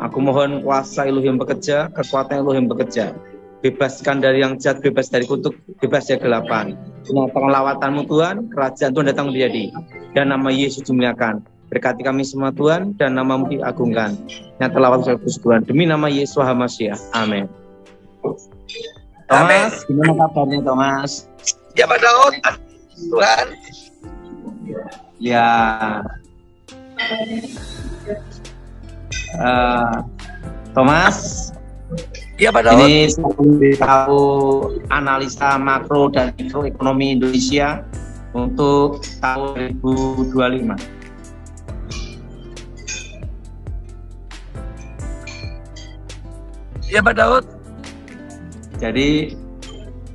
Aku mohon kuasa Elohim bekerja, kekuatan Elohim bekerja. Bebaskan dari yang jahat, bebas dari kutuk, bebas dari kegelapan. Nyatakan lawatanmu Tuhan, kerajaan Tuhan datang menjadi. Dan nama Yesus dimuliakan. Berkati kami semua Tuhan, dan namamu diagungkan. Nyata lawatan Tuhan. Demi nama Yesus HaMashiach. Amin. Thomas, gimana kabarnya Thomas? Ya Pak Daud, Tuhan. Ya. Thomas. Ya Pak Daud. Ini saya tahu analisa makro dan mikroekonomi Indonesia untuk tahun 2025. Ya Pak Daud. Jadi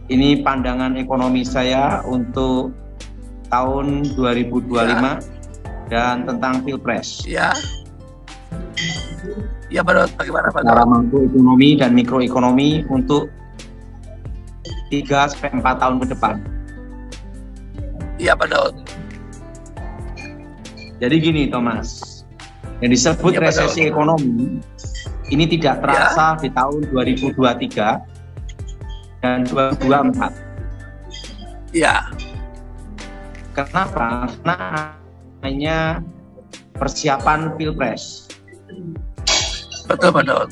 ini pandangan ekonomi saya untuk tahun 2025 dan tentang Pilpres. Ya. Ya Pak Daud, bagaimana Pak Daud? Secara makroekonomi dan mikroekonomi untuk 3-4 tahun ke depan. Iya Pak Daud. Jadi gini Thomas, yang disebut Ya, resesi ekonomi ini tidak terasa di tahun 2023 dan 2024. Iya. Kenapa? Karena hanya persiapan Pilpres. Betul Pak Daud.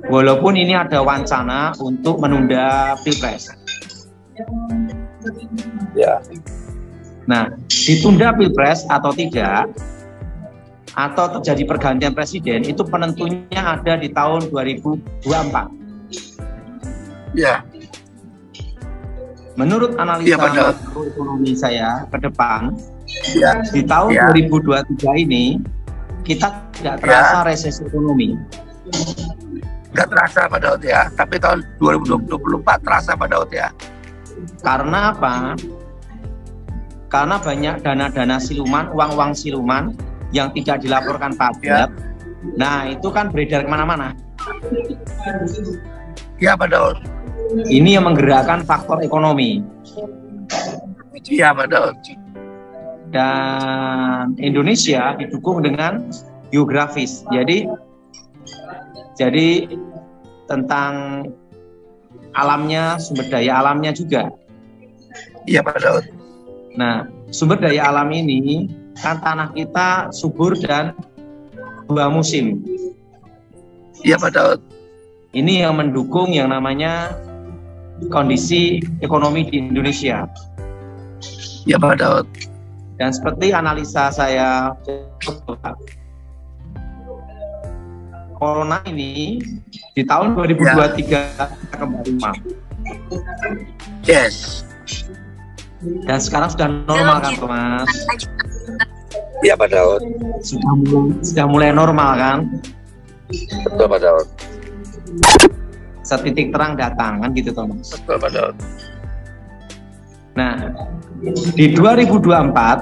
Walaupun ini ada wacana untuk menunda Pilpres. Ya. Nah, ditunda Pilpres atau tidak, atau terjadi pergantian presiden, itu penentunya ada di tahun 2024. Ya. Menurut analisa makroekonomi saya ke depan, di tahun 2023 ini, kita tidak terasa resesi ekonomi. Nggak terasa Pak Daud ya, tapi tahun 2024 terasa Pak Daud ya. Karena apa? Karena banyak dana-dana siluman, uang-uang siluman yang tidak dilaporkan pajak. Nah, itu kan beredar kemana-mana. Ya Pak Daud. Ini yang menggerakkan faktor ekonomi. Iya Pak Daud. Dan Indonesia didukung dengan geografis. Jadi tentang alamnya, sumber daya alamnya juga. Iya Pak Daud. Nah, sumber daya alam ini kan tanah kita subur dan 2 musim. Iya Pak Daud. Ini yang mendukung yang namanya kondisi ekonomi di Indonesia. Iya Pak Daud. Dan seperti analisa saya, corona ini di tahun 2023 kembali mampu. Yes. Dan sekarang sudah normal kan, Thomas? Iya Pak Daud. Sudah mulai normal kan? Betul Pak Daud. Setitik terang datang kan gitu, Thomas? Betul Pak Daud. Nah, di 2024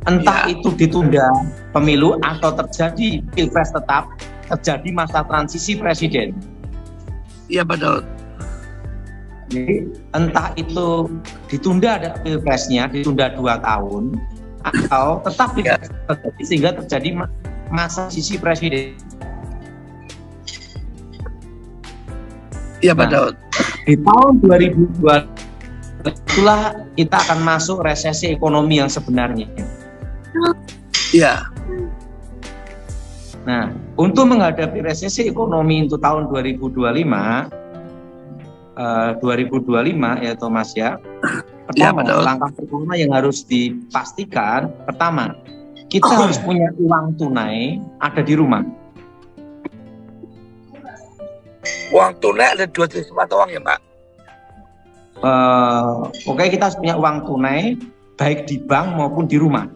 entah itu ditunda pemilu atau terjadi Pilpres tetap, terjadi masa transisi presiden. Iya Pak Daud. Jadi entah itu ditunda ada Pilpresnya, ditunda 2 tahun, atau tetap tidak terjadi sehingga terjadi masa transisi presiden. Iya Pak Daud. Di tahun 2002 itulah kita akan masuk resesi ekonomi yang sebenarnya. Iya. Nah, untuk menghadapi resesi ekonomi untuk tahun 2025 ya Thomas ya. Pertama, langkah pertama yang harus dipastikan, pertama, kita harus punya uang tunai ada di rumah. Uang tunai ada 2 jenis mata uang ya Pak? Oke, kita harus punya uang tunai baik di bank maupun di rumah.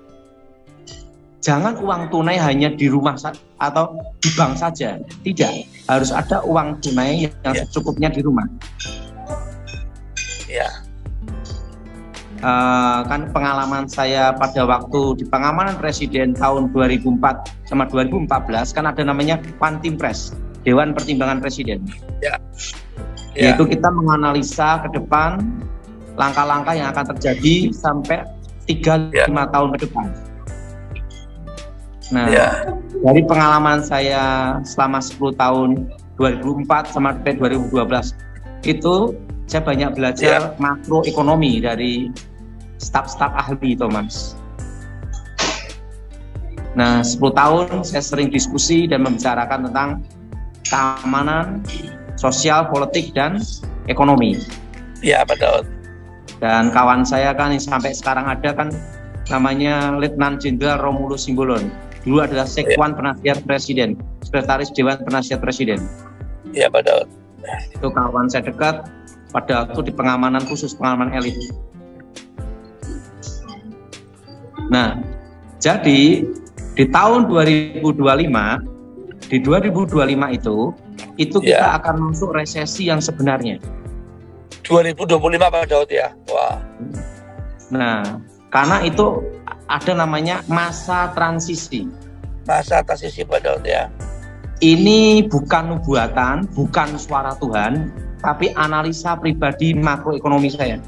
Jangan uang tunai hanya di rumah atau di bank saja. Tidak, harus ada uang tunai yang secukupnya di rumah. Ya. Kan pengalaman saya pada waktu di pengamanan presiden tahun 2004 sama 2014 kan ada namanya Pantimpres, Dewan Pertimbangan Presiden. Ya. Yaitu kita menganalisa ke depan langkah-langkah yang akan terjadi sampai 3-5 tahun ke depan. Nah, dari pengalaman saya selama 10 tahun 2004 sampai 2012 itu saya banyak belajar makroekonomi dari staf-staf ahli, Thomas. Nah, 10 tahun saya sering diskusi dan membicarakan tentang keamanan, sosial, politik, dan ekonomi. Iya, betul. Dan kawan saya kan yang sampai sekarang ada kan namanya Letnan Jenderal Romulus Simbolon. Dulu adalah Sekwan Penasihat Presiden, Sekretaris Dewan Penasihat Presiden. Iya, betul. Itu kawan saya dekat pada waktu di pengamanan khusus, pengamanan elit. Nah, jadi di tahun 2025, di 2025 itu kita akan masuk resesi yang sebenarnya. 2025 Pak Daud ya? Wah. Nah, karena itu ada namanya masa transisi. Masa transisi Pak Daud ya? Ini bukan nubuatan, bukan suara Tuhan, tapi analisa pribadi makroekonomi saya.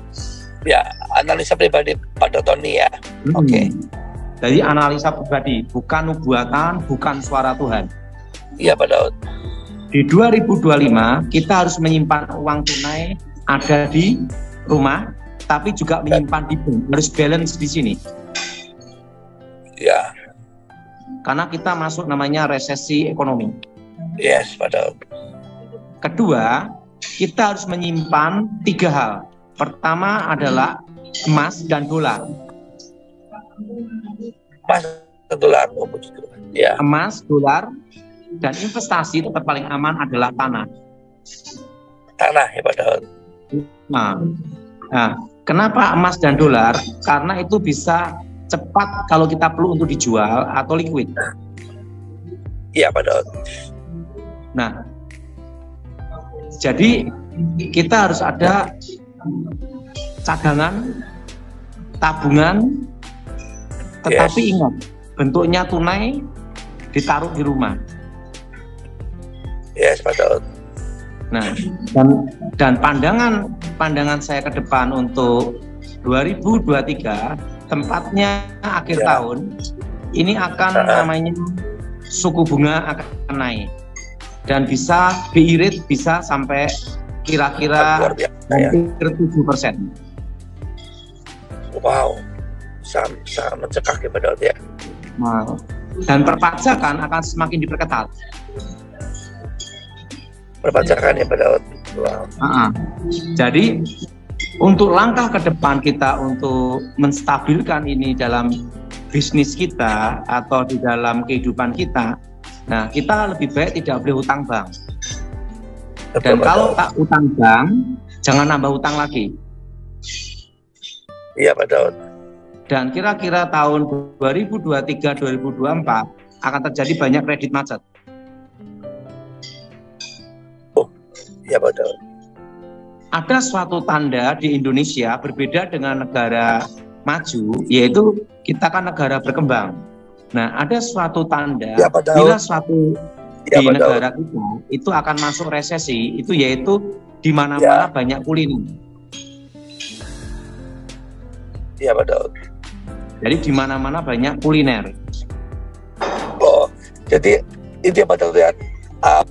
Ya, analisa pribadi pada Tony ya. Oke. Jadi analisa pribadi, bukan nubuatan, bukan suara Tuhan. Iya Pak Daud. Di 2025 kita harus menyimpan uang tunai ada di rumah, tapi juga menyimpan di bank. Harus balance di sini. Ya. Karena kita masuk namanya resesi ekonomi. Yes, Pak Daud. Kedua, kita harus menyimpan 3 hal. Pertama adalah emas dan dolar. Emas dan dolar. Ya. Emas, dolar, dan investasi tempat paling aman adalah tanah. Tanah ya Pak Daud. Nah, kenapa emas dan dolar? Karena itu bisa cepat kalau kita perlu untuk dijual atau liquid. Iya Pak Daud. Nah, jadi kita harus ada cadangan, tabungan, tetapi ingat, bentuknya tunai, ditaruh di rumah. Yes Pak Daud. Nah, dan pandangan saya ke depan untuk 2023, tempatnya akhir tahun ini akan namanya suku bunga akan naik dan bisa BI rate bisa sampai kira-kira hampir 7%. Wow, sangat mencekak ya Pak Daud ya. Nah, dan perpajakan akan semakin diperketat. Perpajakan ya Pak Daud. Wow. Jadi untuk langkah ke depan kita untuk menstabilkan ini dalam bisnis kita atau di dalam kehidupan kita, nah kita lebih baik tidak boleh hutang bank. Dan kalau tak hutang bank, jangan nambah hutang lagi. Iya Pak Daud. Dan kira-kira tahun 2023-2024 akan terjadi banyak kredit macet. Iya Pak Daud. Ada suatu tanda di Indonesia berbeda dengan negara maju, yaitu kita kan negara berkembang. Nah, ada suatu tanda bila suatu di negara kita itu akan masuk resesi, itu yaitu di mana-mana banyak kuliner. Iya Pak Daud. Jadi di mana-mana banyak kuliner. Oh, jadi itu ya Pak Daud ya.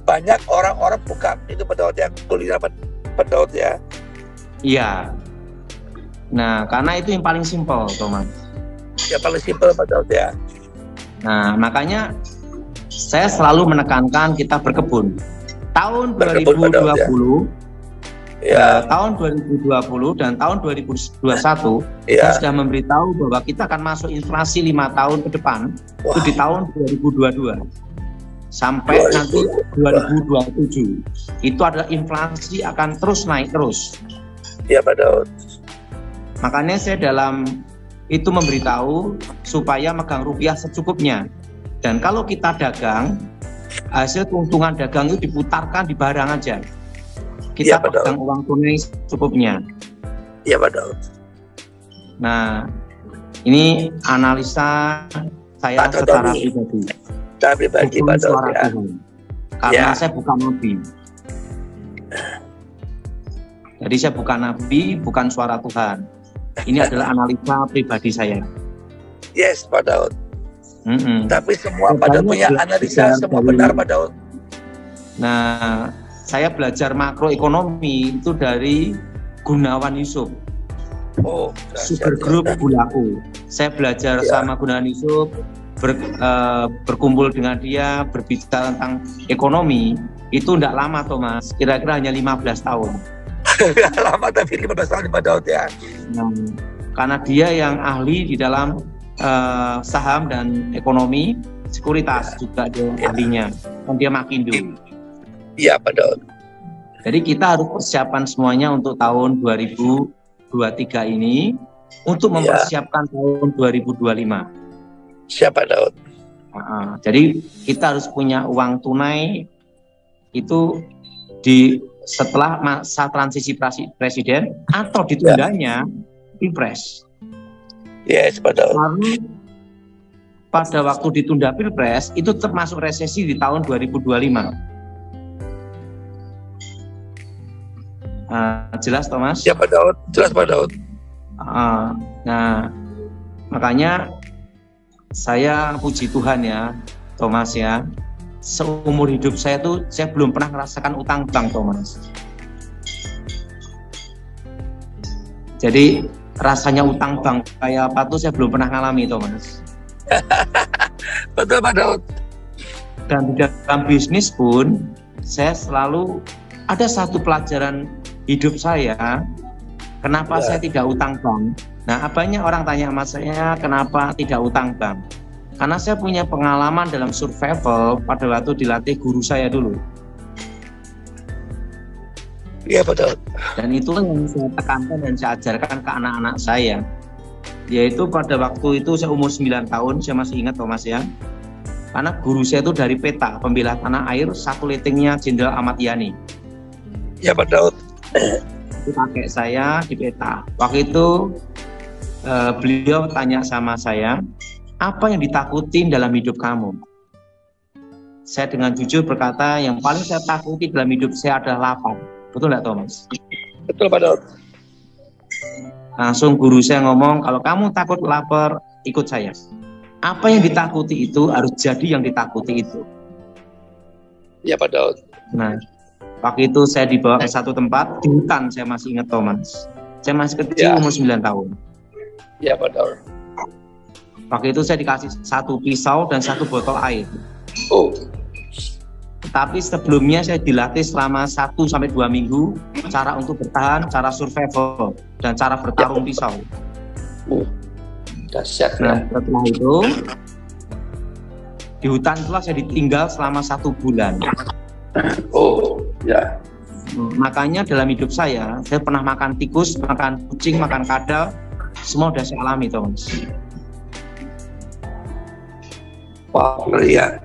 Banyak orang-orang buka itu Pak Daud ya, kuliner Pak Daud ya. Iya. Nah, karena itu yang paling simpel, Thomas. Ya paling simpel Pak Daud ya. Nah, makanya saya selalu menekankan kita berkebun. Tahun 2020, tahun 2020 dan tahun 2021, kita sudah memberitahu bahwa kita akan masuk inflasi 5 tahun ke depan, itu di tahun 2022. Sampai nanti 2027 itu adalah inflasi akan terus naik terus. Iya Pak Daud. Makanya saya dalam itu memberitahu supaya megang rupiah secukupnya. Dan kalau kita dagang, hasil keuntungan dagang itu diputarkan di barang aja. Kita pegang uang tunai secukupnya. Iya Pak Daud. Nah, ini analisa saya secara pribadi. Pribadi Pak Daud ya. Karena saya bukan nabi. Jadi saya bukan nabi, bukan suara Tuhan. Ini adalah analisa pribadi saya. Yes Pak Daud. Tapi semua pada punya analisa, semua benar Pak Daud. Nah, saya belajar makroekonomi itu dari Gunawan Yusuf. Oh, Super Group Bulaku. Saya belajar sama Gunawan Yusuf, berkumpul dengan dia, berbicara tentang ekonomi. Itu tidak lama Thomas, kira-kira hanya 15 tahun. Lama tapi 15 tahun Pak Daud ya. Nah, karena dia yang ahli di dalam saham dan ekonomi, sekuritas juga dia ahlinya. Dan dia Makindo. Iya Pak Daud. Jadi kita harus persiapan semuanya untuk tahun 2023 ini untuk mempersiapkan tahun 2025. Siapa Daud? Jadi kita harus punya uang tunai itu setelah masa transisi presiden atau ditundanya Pilpres. Yes, Pak Daud. Lalu pada waktu ditunda Pilpres itu termasuk resesi di tahun 2025. Jelas Thomas? Ya Pak Daud, jelas Pak Daud. Nah, makanya saya puji Tuhan ya Thomas ya, seumur hidup saya tuh saya belum pernah merasakan utang bank Thomas. Jadi rasanya utang bank kayak apa tuh saya belum pernah ngalami Thomas. Betul Pak Daud. Dan di dalam bisnis pun saya selalu ada satu pelajaran hidup saya, kenapa saya tidak utang bank. Nah, banyak orang tanya sama saya kenapa tidak utang bank. Karena saya punya pengalaman dalam survival pada waktu dilatih guru saya dulu. Iya betul. Dan itu yang saya tekankan dan saya ajarkan ke anak-anak saya. Yaitu pada waktu itu saya umur 9 tahun, saya masih ingat Thomas ya. Karena guru saya itu dari PETA, pembela tanah air, satu letingnya Jenderal Ahmad Yani. Iya Pak Daud. Itu kakek saya di PETA. Waktu itu beliau tanya sama saya, apa yang ditakutin dalam hidup kamu? Saya dengan jujur berkata, yang paling saya takuti dalam hidup saya adalah lapar. Betul nggak Thomas? Betul Pak Daud. Langsung guru saya ngomong, kalau kamu takut lapar, ikut saya. Apa yang ditakuti itu harus jadi yang ditakuti itu. Iya Pak Daud. Nah, waktu itu saya dibawa ke satu tempat di hutan, saya masih ingat Thomas. Saya masih kecil, umur 9 tahun. Iya Pak Daud. Waktu itu saya dikasih satu pisau dan satu botol air. Oh. Tapi sebelumnya saya dilatih selama 1-2 minggu cara untuk bertahan, cara survival, dan cara bertarung pisau. Dahsyat. Nah, setelah itu di hutan itulah saya ditinggal selama 1 bulan. Oh, ya. Makanya dalam hidup saya pernah makan tikus, makan kucing, makan kadal, semua sudah saya alami, Thomas. Wow, ya.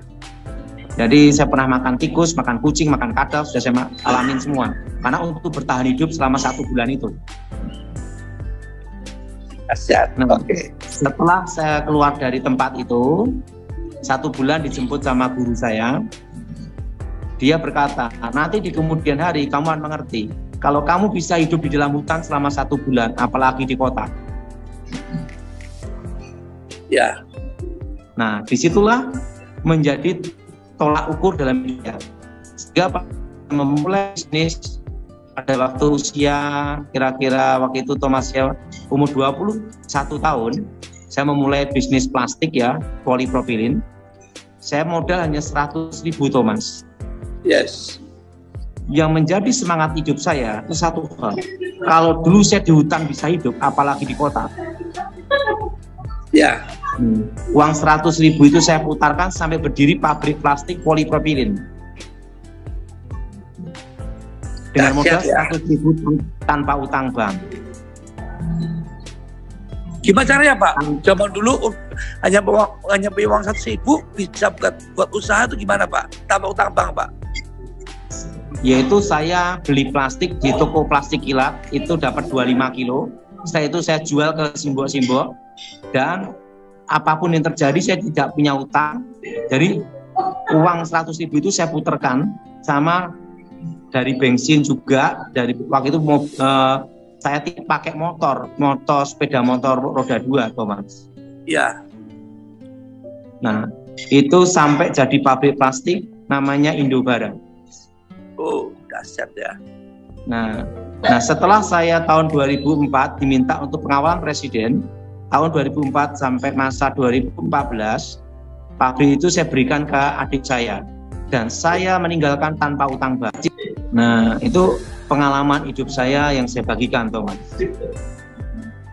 Jadi saya pernah makan tikus, makan kucing, makan kadal, sudah saya alamin semua. Karena untuk bertahan hidup selama 1 bulan itu. Dahsyat. Nah, setelah saya keluar dari tempat itu, 1 bulan dijemput sama guru saya. Dia berkata, nanti di kemudian hari kamu akan mengerti. Kalau kamu bisa hidup di dalam hutan selama 1 bulan, apalagi di kota. Ya. Nah, disitulah menjadi tolak ukur dalam hidup. Sehingga memulai bisnis pada waktu usia kira-kira waktu itu Thomas ya umur 21 tahun, saya memulai bisnis plastik ya, polipropilin. Saya modal hanya 100.000 Thomas. Yes. Yang menjadi semangat hidup saya itu satu hal. Kalau dulu saya di hutan bisa hidup, apalagi di kota. Ya. Uang 100.000 itu saya putarkan sampai berdiri pabrik plastik polipropilin. Dengan modal 100.000 tanpa utang bank. Gimana caranya Pak? Zaman dulu hanya punya uang 100.000 bisa buat usaha itu gimana Pak? Tanpa utang bank Pak? Yaitu saya beli plastik di toko plastik kilat itu dapat 25 kilo. Setelah itu saya jual ke simbol-simbol dan apapun yang terjadi saya tidak punya utang. Jadi uang 100.000 itu saya putarkan sama dari bensin juga, dari waktu itu saya pakai motor sepeda motor roda 2 Thomas. Iya. Nah, itu sampai jadi pabrik plastik namanya Indobara. Oh, dahsyat ya. Nah, setelah saya tahun 2004 diminta untuk pengawalan presiden, tahun 2004 sampai masa 2014, pabrik itu saya berikan ke adik saya. Dan saya meninggalkan tanpa utang balik. Nah, itu pengalaman hidup saya yang saya bagikan, Thomas.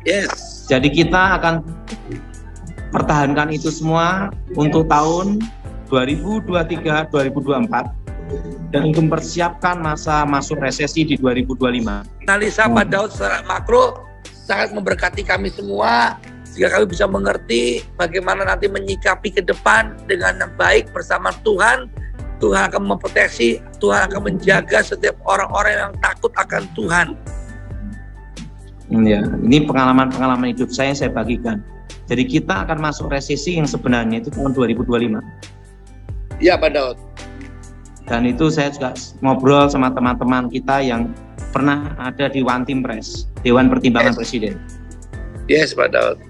Yes. Jadi kita akan pertahankan itu semua untuk tahun 2023-2024 dan untuk mempersiapkan masa masuk resesi di 2025. Analisa Pak Daud secara makro sangat memberkati kami semua sehingga kami bisa mengerti bagaimana nanti menyikapi ke depan dengan baik bersama Tuhan. Tuhan akan memproteksi, Tuhan akan menjaga setiap orang-orang yang takut akan Tuhan. Ya, ini pengalaman-pengalaman hidup saya bagikan. Jadi kita akan masuk resesi yang sebenarnya itu tahun 2025. Ya, Pak Daud. Dan itu saya juga ngobrol sama teman-teman kita yang pernah ada di One Team Press, Dewan Pertimbangan Presiden. Yes, Pak Daud.